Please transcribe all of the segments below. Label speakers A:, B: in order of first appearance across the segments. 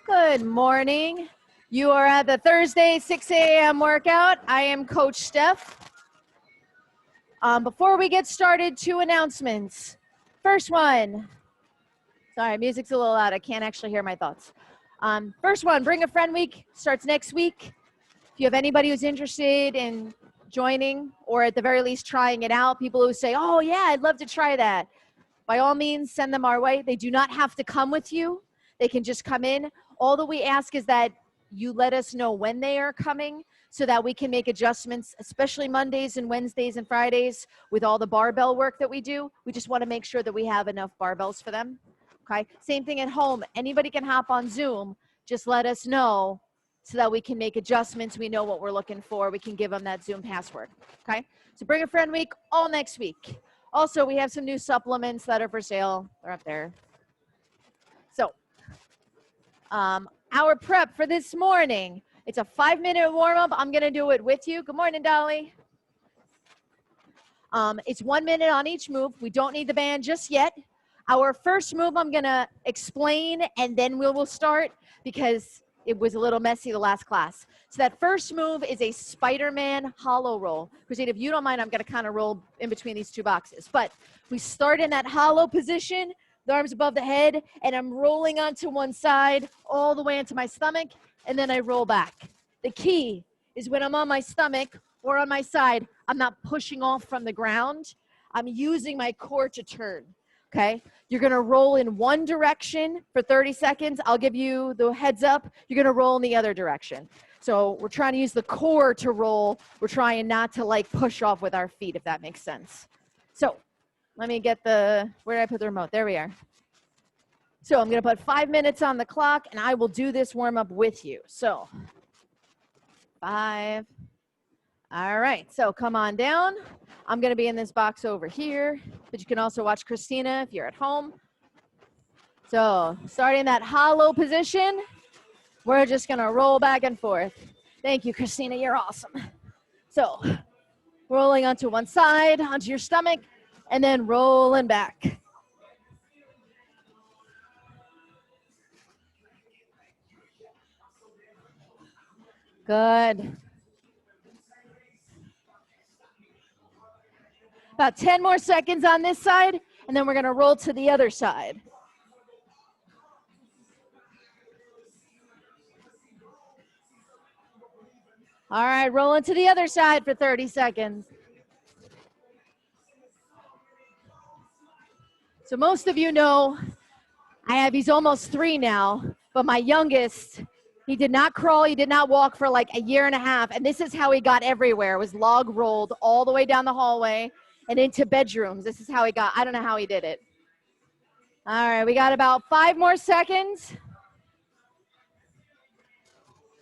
A: Good morning. You are at the Thursday 6 a.m. workout. I am Coach Steph. Before we get started, 2 announcements. First one, sorry, music's a little loud. I can't actually hear my thoughts. First one, Bring a Friend Week starts next week. If you have anybody who's interested in joining or at the very least trying it out, people who say, oh yeah, I'd love to try that, by all means, send them our way. They do not have to come with you. They can just come in. All that we ask is that you let us know when they are coming so that we can make adjustments, especially Mondays and Wednesdays and Fridays with all the barbell work that we do. We just want to make sure that we have enough barbells for them. Okay. Same thing at home. Anybody can hop on Zoom. Just let us know so that we can make adjustments. We know what we're looking for. We can give them that Zoom password. Okay. So Bring a Friend Week all next week. Also, we have some new supplements that are for sale. They're up there. So, our prep for this morning, it's a 5-minute warm-up. I'm going to do it with you. Good morning, Dolly. It's 1 minute on each move. We don't need the band just yet. Our first move I'm going to explain, and then we will start because it was a little messy the last class. So that first move is a Spiderman hollow roll. Christine, if you don't mind, I'm going to kind of roll in between these 2 boxes. But we start in that hollow position, the arms above the head, and I'm rolling onto one side all the way into my stomach, and then I roll back. The key is when I'm on my stomach or on my side, I'm not pushing off from the ground. I'm using my core to turn. Okay, you're going to roll in one direction for 30 seconds. I'll give you the heads up. You're going to roll in the other direction. So we're trying to use the core to roll. We're trying not to like push off with our feet, if that makes sense. So let me get where did I put the remote? There we are. So I'm going to put 5 minutes on the clock, and I will do this warm up with you. So 5. All right, so come on down. I'm going to be in this box over here, but you can also watch Christina if you're at home. So starting that hollow position, we're just going to roll back and forth. Thank you, Christina. You're awesome. So rolling onto one side, onto your stomach, and then rolling back. Good. About 10 more seconds on this side, and then we're going to roll to the other side. All right, rolling to the other side for 30 seconds. So most of you know he's almost 3 now, but my youngest, he did not crawl, he did not walk for like a year and a half, and this is how he got everywhere. It was log rolled all the way down the hallway and into bedrooms. This is how he got, I don't know how he did it. All right, we got about 5 more seconds.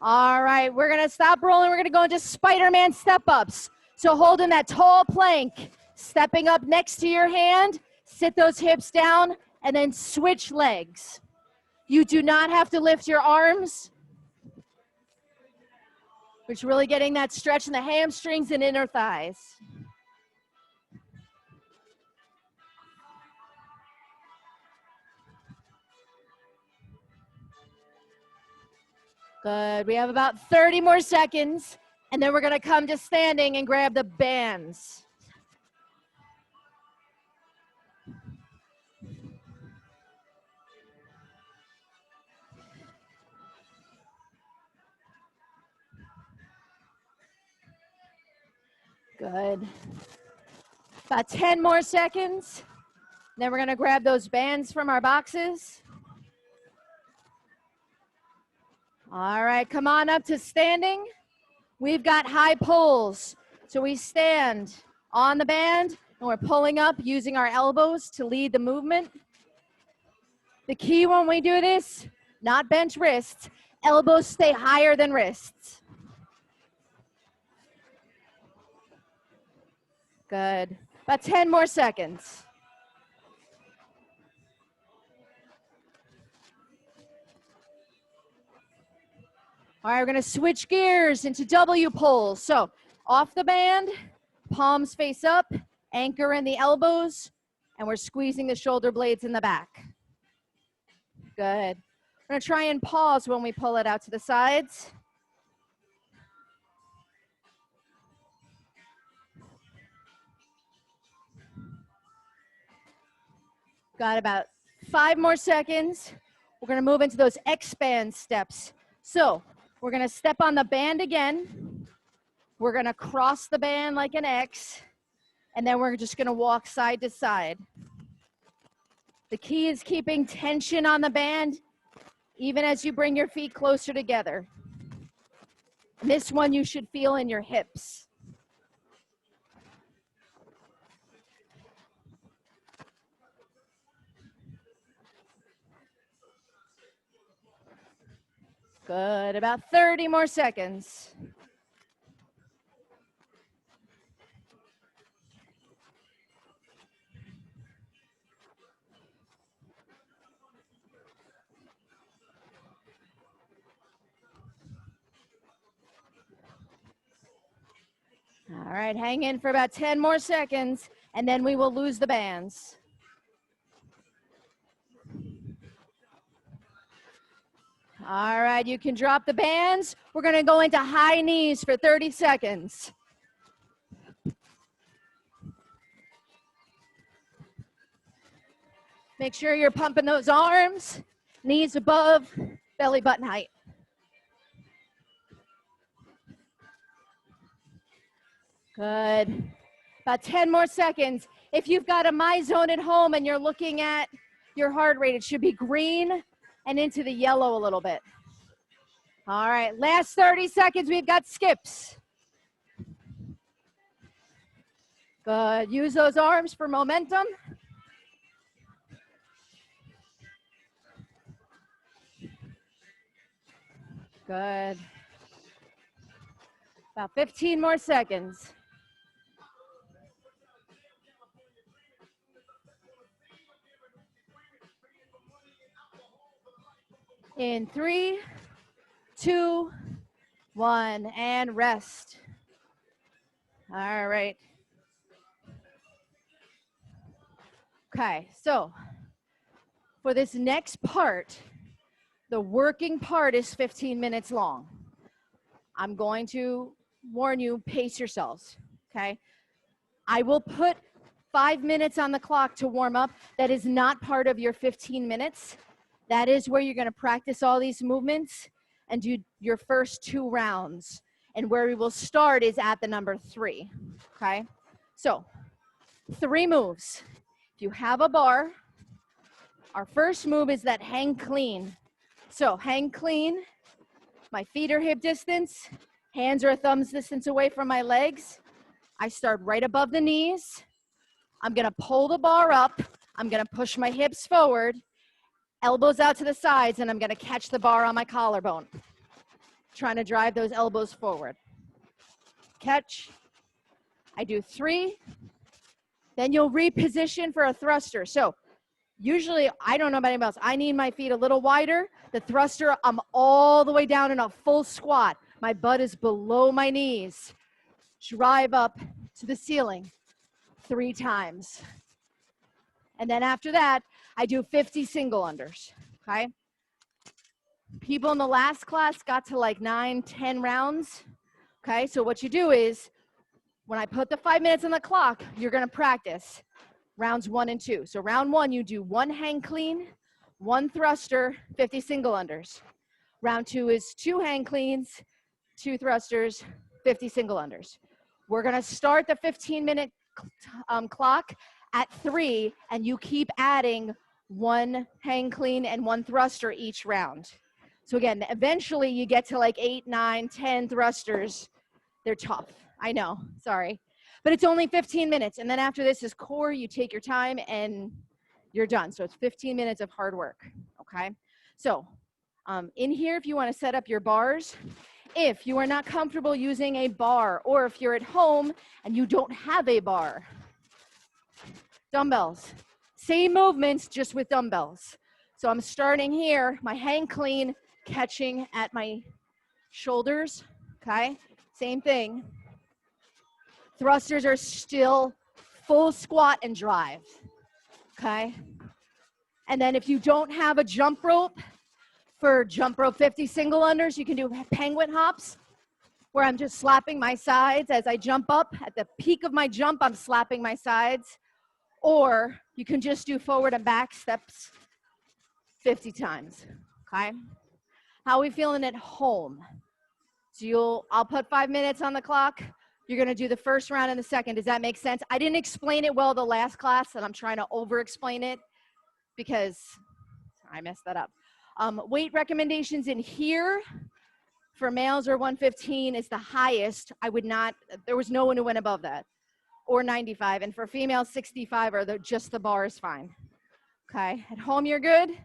A: All right, we're gonna stop rolling. We're gonna go into Spiderman Step-ups. So holding that tall plank, stepping up next to your hand, sit those hips down, and then switch legs. You do not have to lift your arms. Which really getting that stretch in the hamstrings and inner thighs. Good, we have about 30 more seconds, and then we're gonna come to standing and grab the bands. Good. About 10 more seconds. Then we're gonna grab those bands from our boxes. All right, come on up to standing. We've got high pulls. So we stand on the band and we're pulling up using our elbows to lead the movement. The key when we do this, not bench wrists, elbows stay higher than wrists. Good. About 10 more seconds. All right, we're gonna switch gears into W pulls. So off the band, palms face up, anchor in the elbows, and we're squeezing the shoulder blades in the back. Good. We're gonna try and pause when we pull it out to the sides. Got about 5 more seconds. We're gonna move into those expand steps. So we're gonna step on the band again. We're gonna cross the band like an X, and then we're just gonna walk side to side. The key is keeping tension on the band, even as you bring your feet closer together. And this one you should feel in your hips. Good, about 30 more seconds. All right, hang in for about 10 more seconds, and then we will lose the bands. All right, you can drop the bands. We're gonna go into high knees for 30 seconds. Make sure you're pumping those arms, knees above belly button height. Good. About 10 more seconds. If you've got a My Zone at home and you're looking at your heart rate, it should be green and into the yellow a little bit. All right, last 30 seconds, we've got skips. Good, use those arms for momentum. Good. About 15 more seconds. In 3, 2, 1, and rest. All right. Okay, so for this next part, the working part is 15 minutes long. I'm going to warn you, pace yourselves, okay? I will put 5 minutes on the clock to warm up. That is not part of your 15 minutes. That is where you're gonna practice all these movements and do your first 2 rounds. And where we will start is at the number 3, okay? So, 3 moves. If you have a bar, our first move is that hang clean. So hang clean, my feet are hip distance, hands are a thumb's distance away from my legs. I start right above the knees. I'm gonna pull the bar up. I'm gonna push my hips forward, elbows out to the sides, and I'm gonna catch the bar on my collarbone. Trying to drive those elbows forward. Catch. I do 3. Then you'll reposition for a thruster. So usually, I don't know about anybody else, I need my feet a little wider. The thruster, I'm all the way down in a full squat. My butt is below my knees. Drive up to the ceiling 3 times. And then after that, I do 50 single unders, okay? People in the last class got to like 9, 10 rounds, okay? So what you do is, when I put the 5 minutes on the clock, you're gonna practice rounds 1 and 2. So round 1, you do 1 hang clean, 1 thruster, 50 single unders. Round 2 is 2 hang cleans, 2 thrusters, 50 single unders. We're gonna start the 15-minute clock at 3, and you keep adding 1 hang clean and 1 thruster each round. So again, eventually you get to like 8, 9, 10 thrusters. They're tough, I know, sorry. But it's only 15 minutes, and then after this is core, you take your time and you're done. So it's 15 minutes of hard work, okay? So in here, if you wanna set up your bars, if you are not comfortable using a bar, or if you're at home and you don't have a bar, dumbbells. Same movements, just with dumbbells. So I'm starting here, my hang clean, catching at my shoulders, okay? Same thing. Thrusters are still full squat and drive, okay? And then if you don't have a jump rope, For jump rope 50 single unders, you can do penguin hops, where I'm just slapping my sides as I jump up. At the peak of my jump, I'm slapping my sides. Or you can just do forward and back steps 50 times, okay? How are we feeling at home? So I'll put 5 minutes on the clock. You're gonna do the first round and the second. Does that make sense? I didn't explain it well the last class, and I'm trying to over-explain it because I messed that up. Weight recommendations in here for males are 115 is the highest. There was no one who went above that, or 95. And for females, 65 or just the bar is fine. Okay, at home you're good?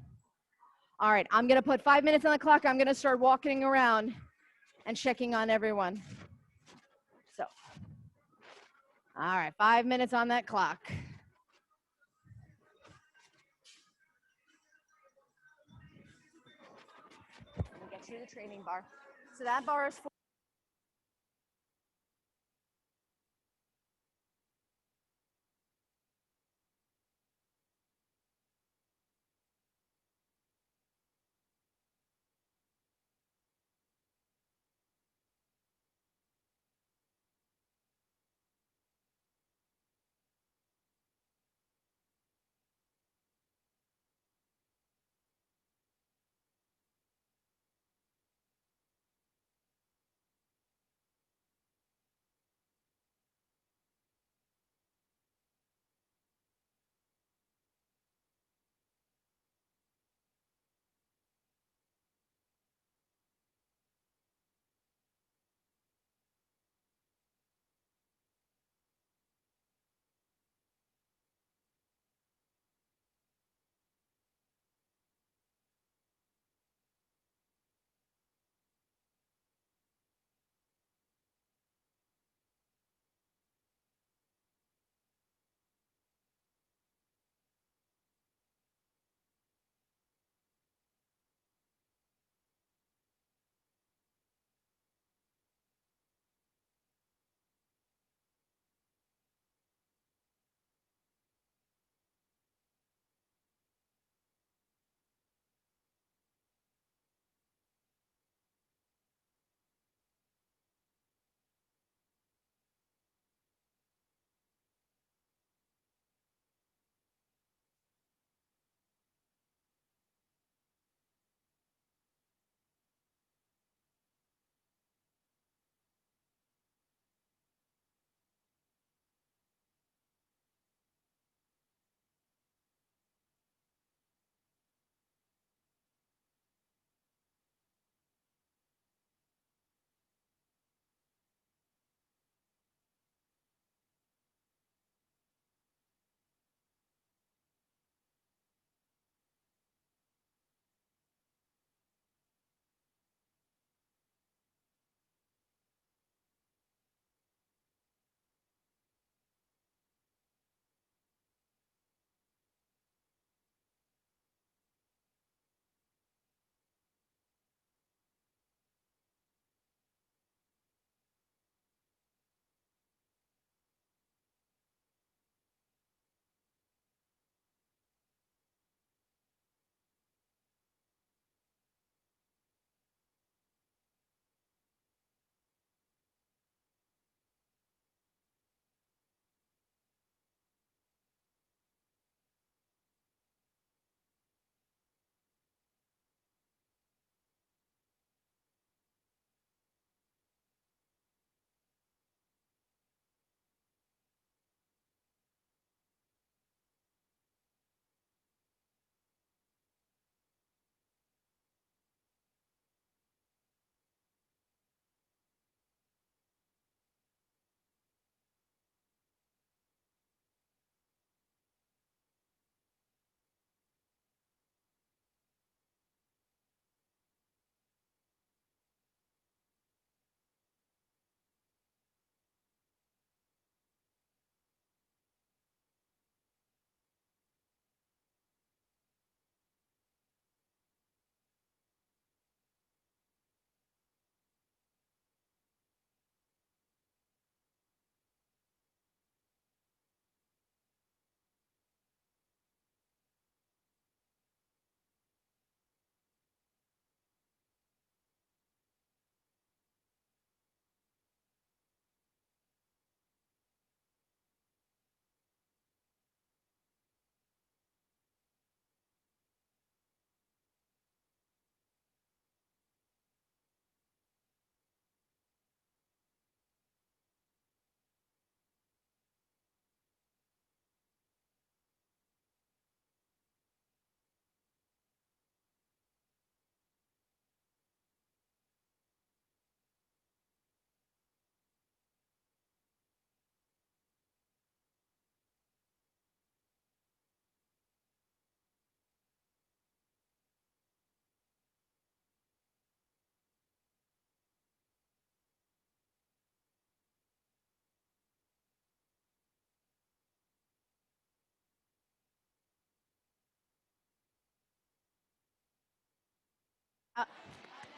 A: All right, I'm gonna put 5 minutes on the clock. I'm gonna start walking around and checking on everyone. So, all right, 5 minutes on that clock. Let me get you the training bar. So that bar is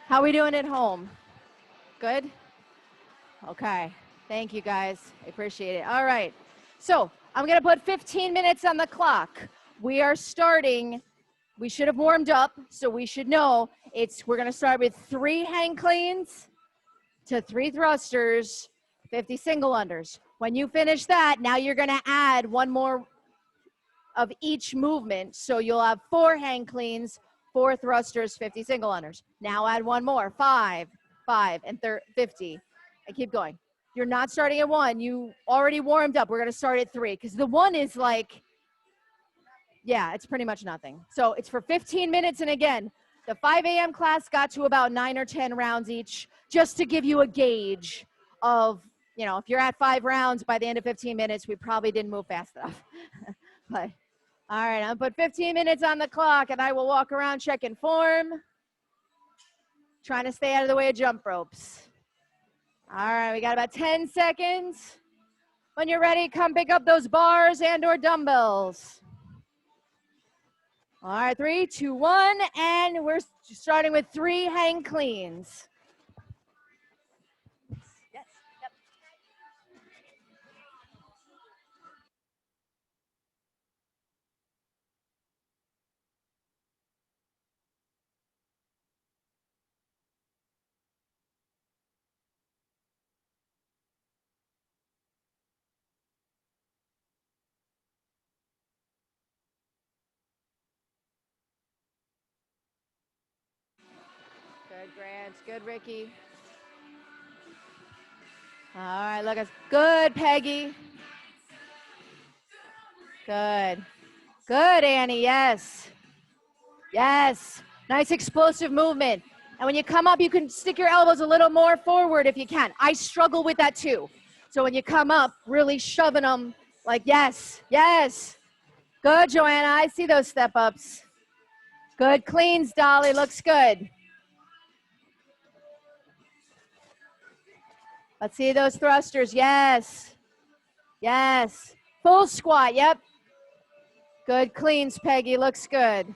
A: How are we doing at home? Good? Okay. Thank you, guys. I appreciate it. All right. So I'm going to put 15 minutes on the clock. We are starting. We should have warmed up, so we should know we're going to start with 3 hang cleans to 3 thrusters, 50 single unders. When you finish that, now you're going to add 1 more of each movement. So you'll have 4 hang cleans, 4 thrusters, 50 single unders. Now add 1 more, 5, 5, and 50. And keep going. You're not starting at 1. You already warmed up. We're going to start at 3 because the 1 is like, yeah, it's pretty much nothing. So it's for 15 minutes. And again, the 5 a.m. class got to about 9 or 10 rounds each, just to give you a gauge of, if you're at 5 rounds by the end of 15 minutes, we probably didn't move fast enough. But all right, I'll put 15 minutes on the clock, and I will walk around checking form, trying to stay out of the way of jump ropes. All right, we got about 10 seconds. When you're ready, come pick up those bars and or dumbbells. All right, 3, 2, 1, and we're starting with 3 hang cleans. Yes. Yep. Good, Grant. Good, Ricky. All right, look at good, Peggy. Good. Good, Annie. Yes. Yes. Nice explosive movement. And when you come up, you can stick your elbows a little more forward if you can. I struggle with that too. So when you come up, really shoving them like, yes, yes. Good, Joanna. I see those step ups. Good cleans, Dolly. Looks good. Let's see those thrusters. Yes. Yes. Full squat. Yep. Good cleans, Peggy. Looks good.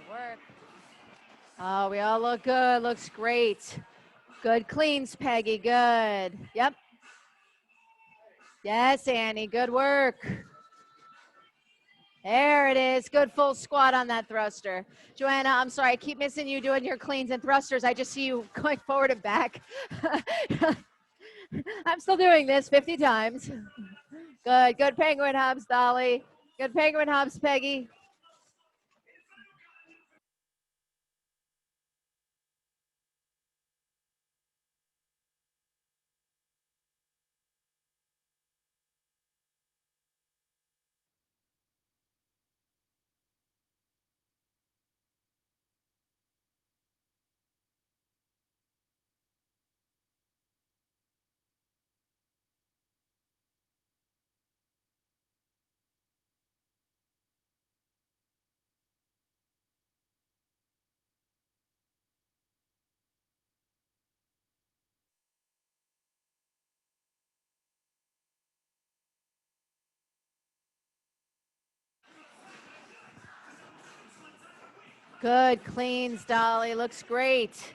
A: Good work. Oh, we all look good. Looks great. Good cleans, Peggy. Good. Yep. Yes, Annie. Good work. There it is. Good full squat on that thruster. Joanna, I'm sorry. I keep missing you doing your cleans and thrusters. I just see you going forward and back. I'm still doing this 50 times. Good. Good penguin hops, Dolly. Good penguin hops, Peggy. Good cleans, Dolly. Looks great.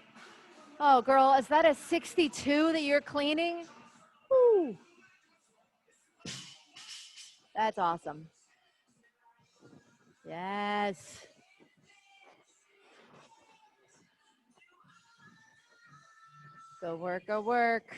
A: Oh, girl, is that a 62 that you're cleaning? Woo. That's awesome. Yes. Go work, go work.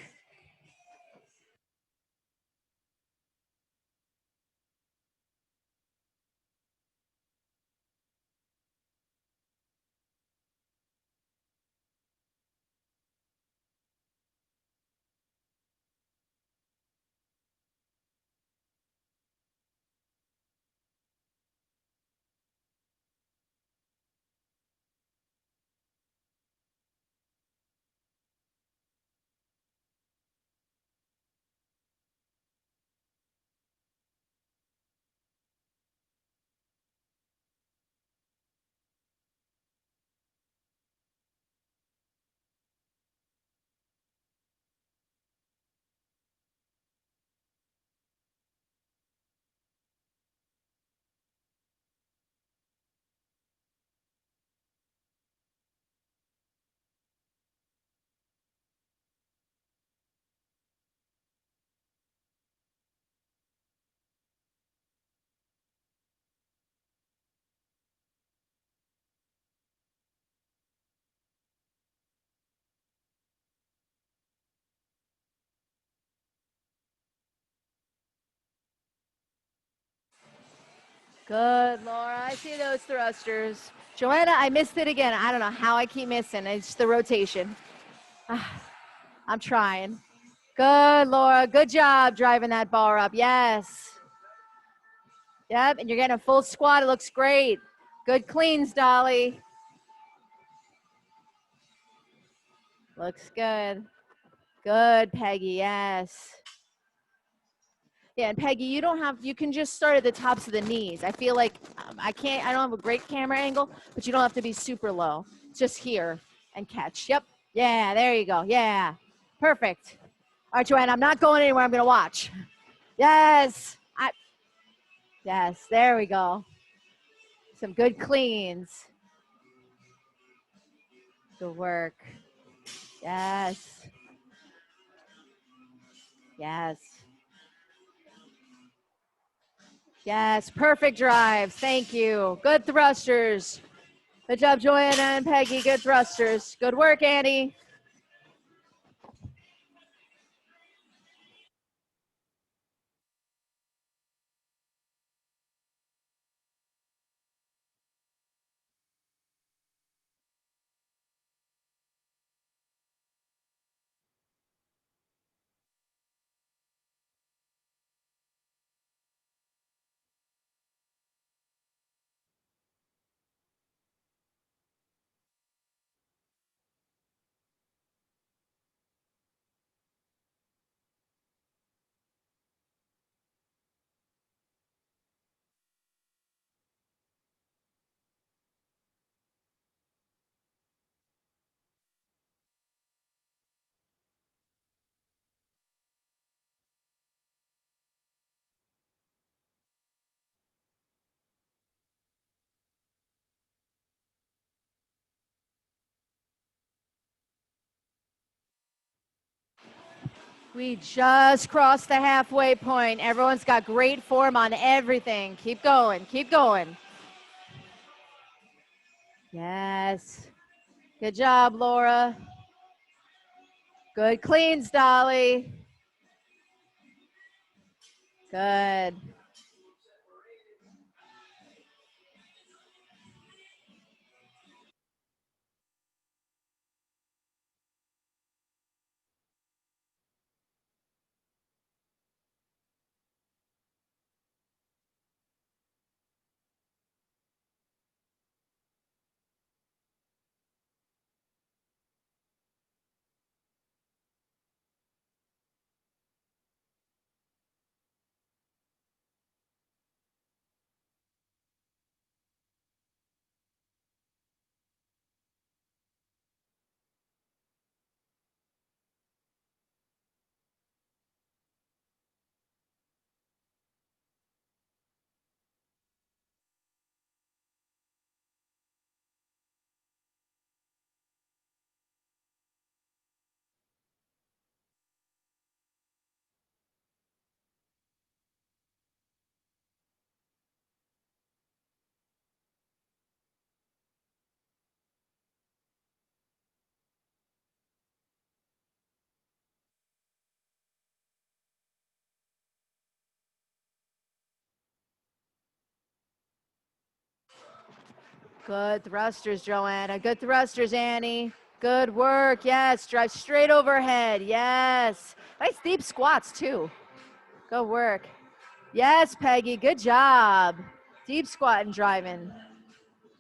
A: Good, Laura. I see those thrusters. Joanna, I missed it again. I don't know how I keep missing. It's the rotation. I'm trying. Good, Laura. Good job driving that bar up. Yes. Yep, and you're getting a full squat. It looks great. Good cleans, Dolly. Looks good. Good, Peggy. Yes. Yeah, and Peggy, you don't have, you can just start at the tops of the knees. I feel like I don't have a great camera angle, but you don't have to be super low. Just here and catch. Yep. Yeah, there you go. Yeah. Perfect. All right, Joanne, I'm not going anywhere. I'm going to watch. Yes. Yes, there we go. Some good cleans. Good work. Yes. Yes. Yes, perfect drives. Thank you. Good thrusters. Good job, Joanna and Peggy. Good thrusters. Good work, Annie. We just crossed the halfway point. Everyone's got great form on everything. Keep going. Keep going. Yes. Good job, Laura. Good cleans, Dolly. Good. Good thrusters, Joanna. Good thrusters, Annie. Good work. Yes, drive straight overhead. Yes. Nice deep squats, too. Good work. Yes, Peggy. Good job. Deep squat and driving.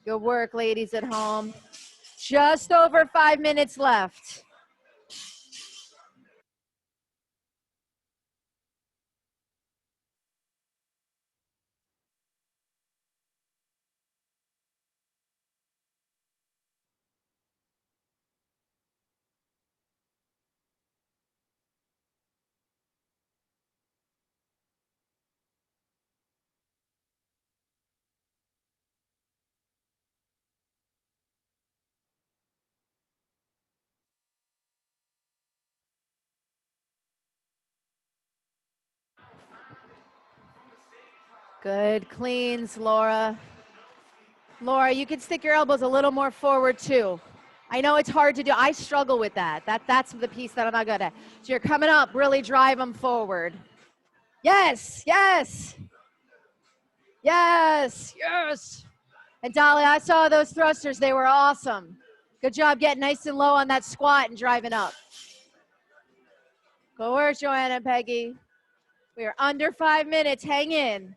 A: Good work, ladies at home. Just over 5 minutes left. Good cleans, Laura. Laura, you can stick your elbows a little more forward too. I know it's hard to do. I struggle with that. That's the piece that I'm not good at. So you're coming up, really drive them forward. Yes, yes, yes, yes. And Dolly, I saw those thrusters. They were awesome. Good job getting nice and low on that squat and driving up. Go work, Joanna and Peggy. We are under 5 minutes. Hang in.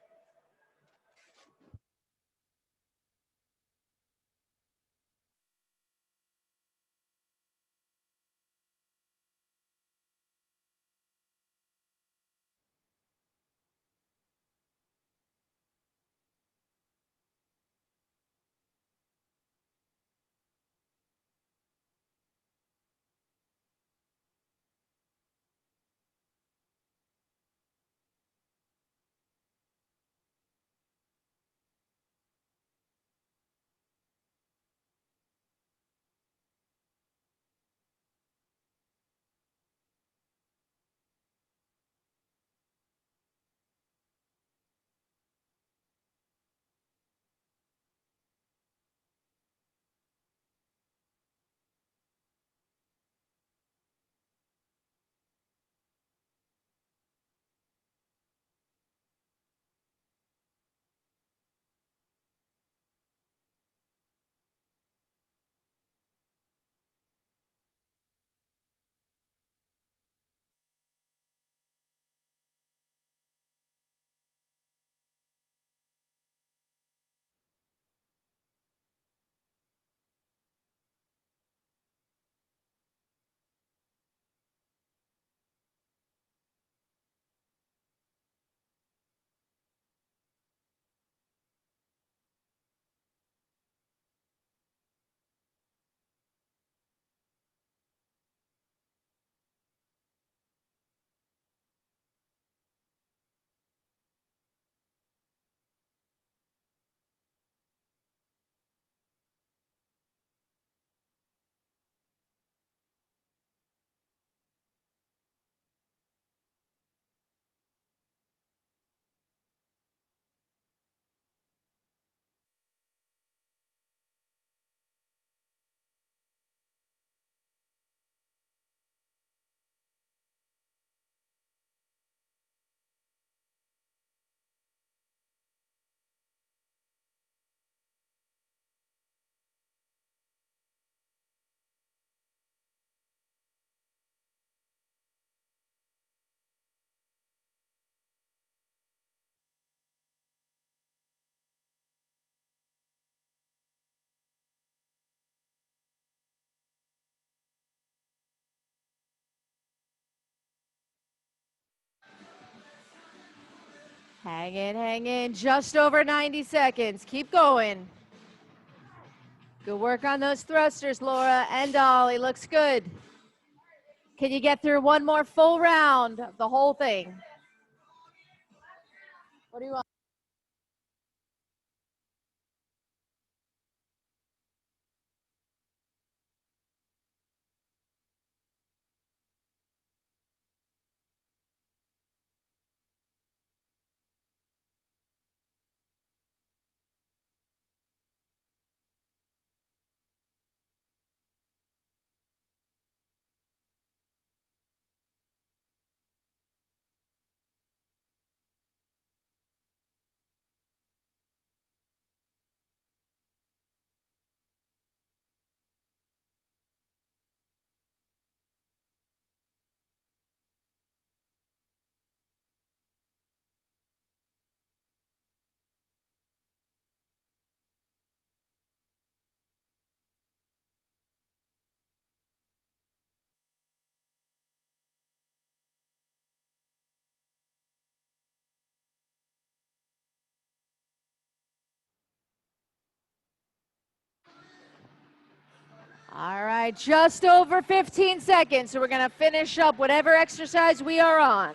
A: Hang in. Just over 90 seconds. Keep going. Good work on those thrusters, Laura and Dolly. Looks good. Can you get through one more full round of the whole thing? What do you want? right, just over 15 seconds. So we're gonna finish up whatever exercise we are on.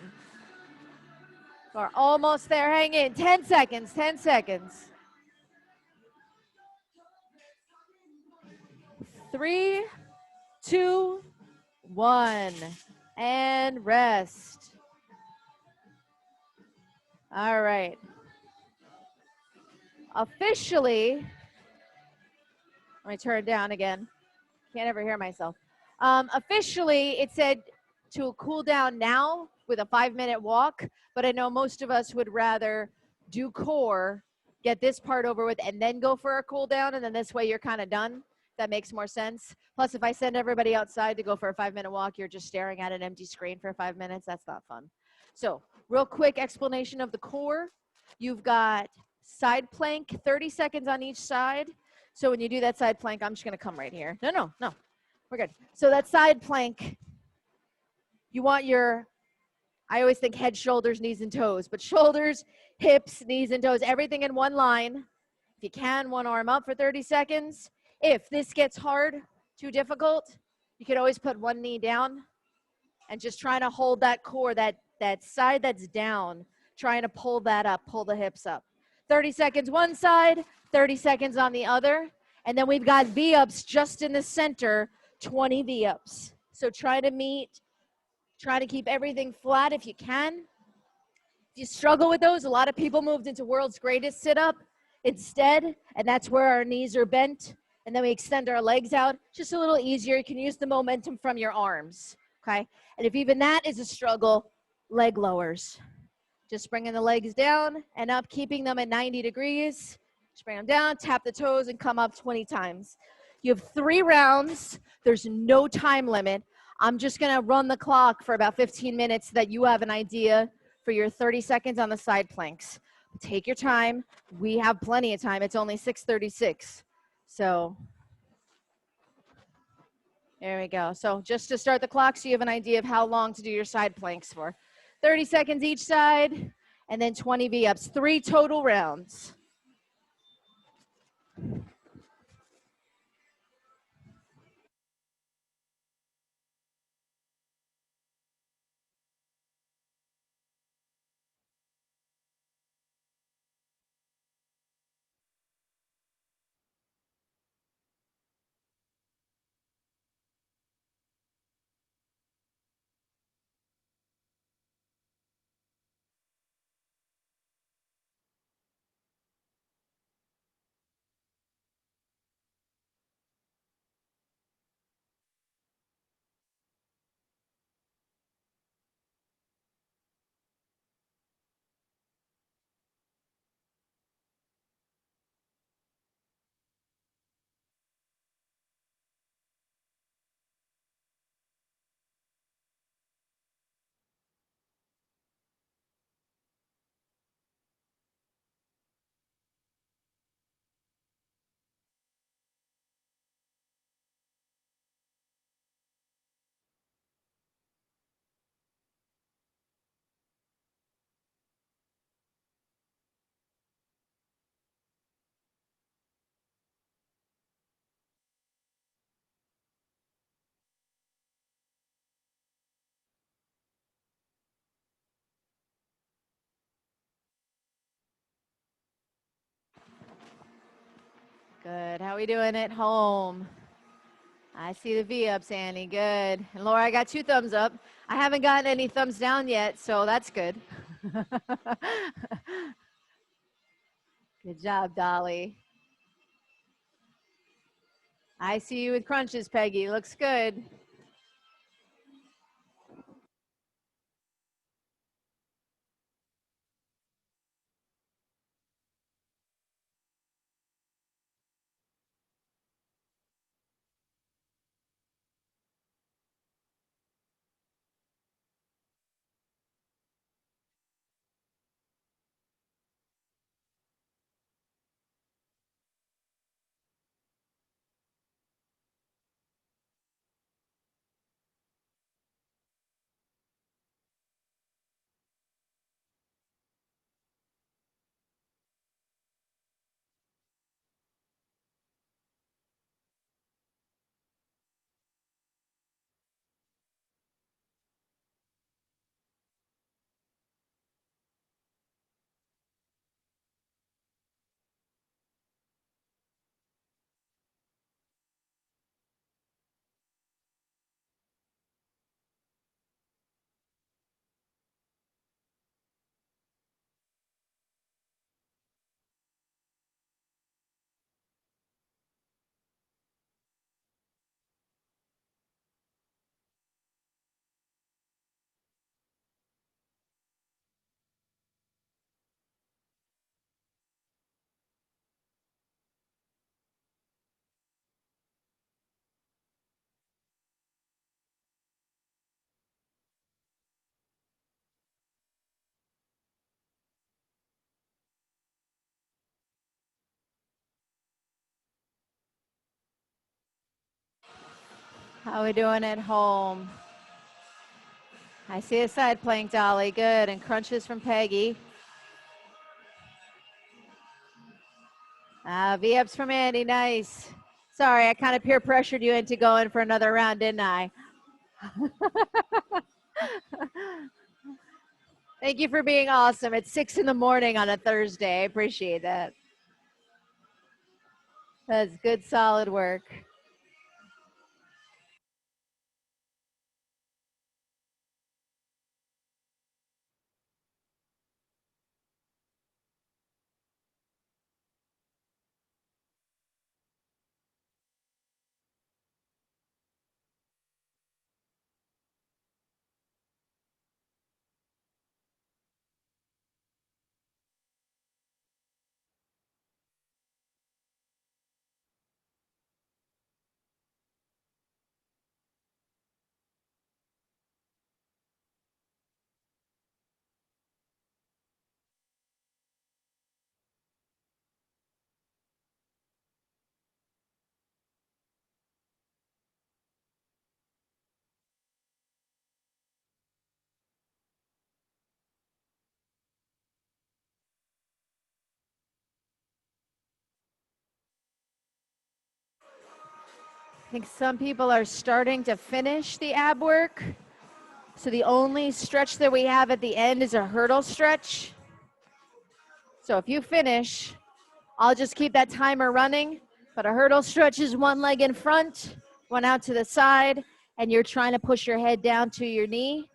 A: We're almost there, hang in, 10 seconds, 10 seconds. 3, 2, 1, and rest. All right. Officially, let me turn it down again. Can't ever hear myself. Officially, it said to cool down now with a 5-minute walk, but I know most of us would rather do core, get this part over with, and then go for a cool down, and then this way you're kind of done. That makes more sense. Plus, if I send everybody outside to go for a 5-minute walk, you're just staring at an empty screen for 5 minutes. That's not fun. So, real quick explanation of the core. You've got side plank, 30 seconds on each side. So when you do that side plank, I'm just going to come right here. No. We're good. So that side plank, you want your, I always think head, shoulders, knees, and toes, but shoulders, hips, knees, and toes, everything in one line. If you can, one arm up for 30 seconds. If this gets hard, too difficult, you could always put one knee down and just trying to hold that core, that side that's down, trying to pull that up, pull the hips up. 30 seconds one side, 30 seconds on the other. And then we've got V-ups just in the center, 20 V-ups. So try to keep everything flat if you can. If you struggle with those, a lot of people moved into world's greatest sit-up instead, and that's where our knees are bent. And then we extend our legs out, just a little easier. You can use the momentum from your arms, okay? And if even that is a struggle, leg lowers. Just bringing the legs down and up, keeping them at 90 degrees. Just bring them down, tap the toes, and come up 20 times. You have 3 rounds. There's no time limit. I'm just going to run the clock for about 15 minutes so that you have an idea for your 30 seconds on the side planks. Take your time. We have plenty of time. It's only 6:36. So there we go. So just to start the clock so you have an idea of how long to do your side planks for. 30 seconds each side, and then 20 V-ups. 3 total rounds. Good. How we doing at home? I see the V-ups, Annie. Good. And Laura, I got 2 thumbs up. I haven't gotten any thumbs down yet, so that's good. Good job, Dolly. I see you with crunches, Peggy. Looks good. How we doing at home? I see a side plank dolly, good, and crunches from Peggy. V-ups from Andy, nice. Sorry, I kind of peer pressured you into going for another round, didn't I? Thank you for being awesome. It's 6 in the morning on a Thursday. I appreciate that. That's good, solid work. I think some people are starting to finish the ab work. So the only stretch that we have at the end is a hurdle stretch. So if you finish, I'll just keep that timer running. But a hurdle stretch is one leg in front, one out to the side, and you're trying to push your head down to your knee.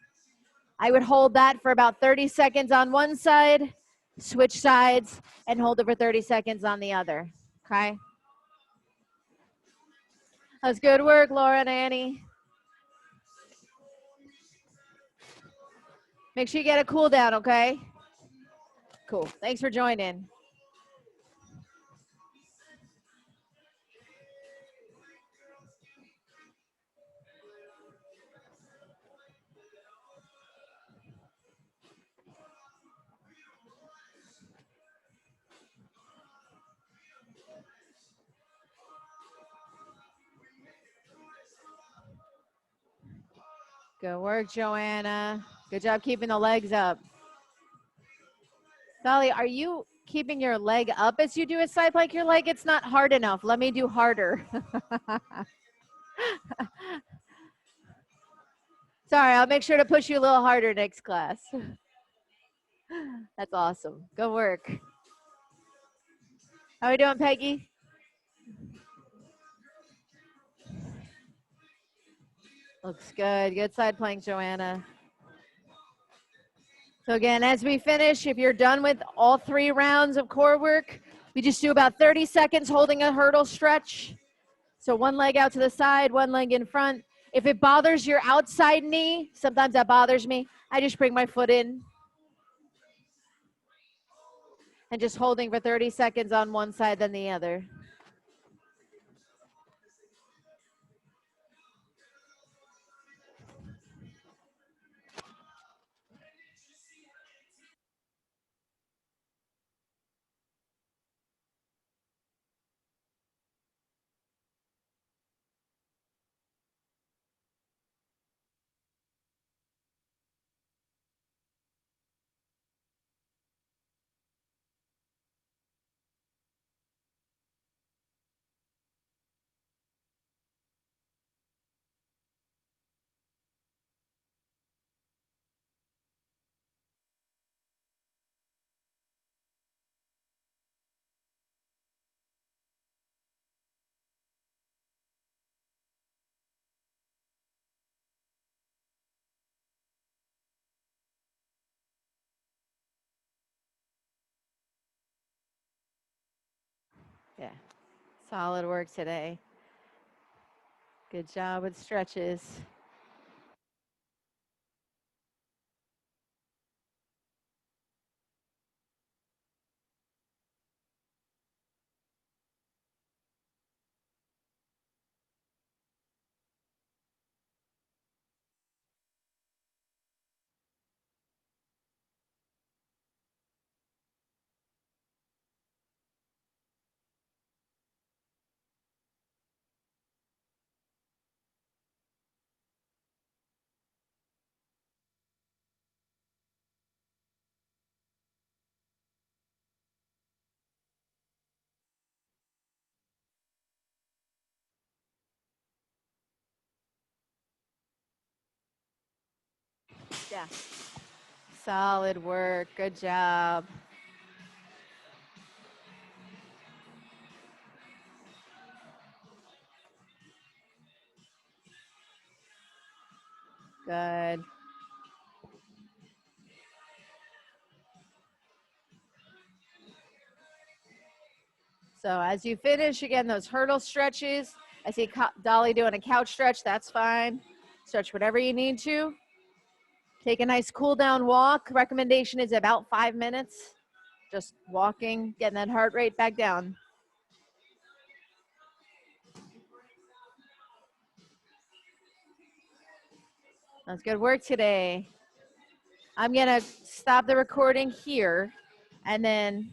A: I would hold that for about 30 seconds on one side, switch sides, and hold it for 30 seconds on the other. Okay? That's good work, Laura and Annie. Make sure you get a cool down, okay? Cool. Thanks for joining. Good work, Joanna. Good job keeping the legs up. Dolly, are you keeping your leg up as you do a side plank? You're like, it's not hard enough. Let me do harder. Sorry, I'll make sure to push you a little harder next class. That's awesome. Good work. How are we doing, Peggy? Looks good. Good side plank, Joanna. So again, as we finish, if you're done with all 3 rounds of core work, we just do about 30 seconds holding a hurdle stretch. So one leg out to the side, one leg in front. If it bothers your outside knee, sometimes that bothers me, I just bring my foot in and just holding for 30 seconds on one side, then the other. Yeah, solid work today. Good job with stretches. Yeah. Solid work. Good job. Good. So as you finish, again, those hurdle stretches. I see Dolly doing a couch stretch. That's fine. Stretch whatever you need to. Take a nice cool down walk. Recommendation is about 5 minutes. Just walking, getting that heart rate back down. That's good work today. I'm going to stop the recording here, and then